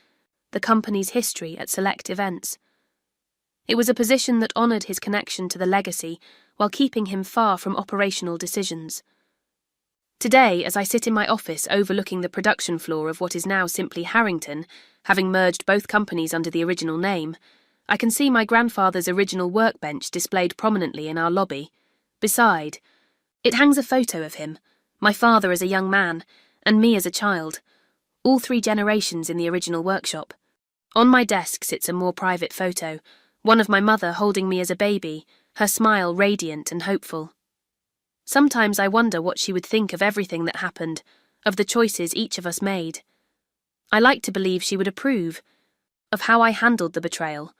the company's history at select events. It was a position that honoured his connection to the legacy, while keeping him far from operational decisions. Today, as I sit in my office overlooking the production floor of what is now simply Harrington, having merged both companies under the original name, I can see my grandfather's original workbench displayed prominently in our lobby. Beside it hangs a photo of him, my father as a young man, and me as a child, all 3 generations in the original workshop. On my desk sits a more private photo, one of my mother holding me as a baby, her smile radiant and hopeful. Sometimes I wonder what she would think of everything that happened, of the choices each of us made. I like to believe she would approve of how I handled the betrayal,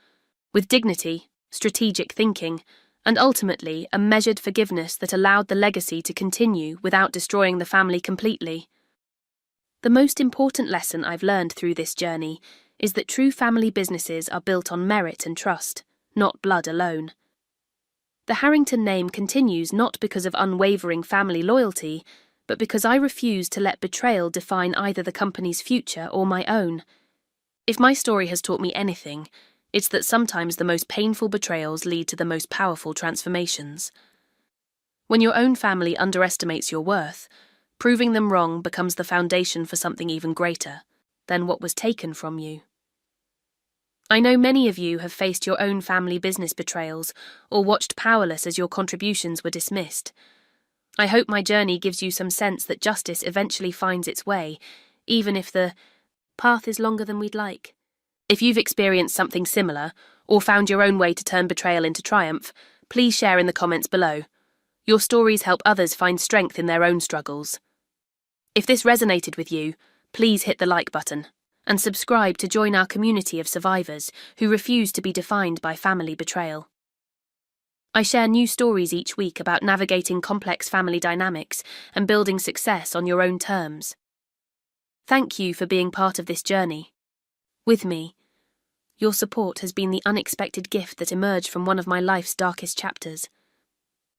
with dignity, strategic thinking, and ultimately a measured forgiveness that allowed the legacy to continue without destroying the family completely. The most important lesson I've learned through this journey is that true family businesses are built on merit and trust, not blood alone. The Harrington name continues not because of unwavering family loyalty, but because I refuse to let betrayal define either the company's future or my own. If my story has taught me anything, it's that sometimes the most painful betrayals lead to the most powerful transformations. When your own family underestimates your worth, proving them wrong becomes the foundation for something even greater than what was taken from you. I know many of you have faced your own family business betrayals or watched powerless as your contributions were dismissed. I hope my journey gives you some sense that justice eventually finds its way, even if the path is longer than we'd like. If you've experienced something similar, or found your own way to turn betrayal into triumph, please share in the comments below. Your stories help others find strength in their own struggles. If this resonated with you, please hit the like button, and subscribe to join our community of survivors who refuse to be defined by family betrayal. I share new stories each week about navigating complex family dynamics and building success on your own terms. Thank you for being part of this journey. With me, your support has been the unexpected gift that emerged from one of my life's darkest chapters.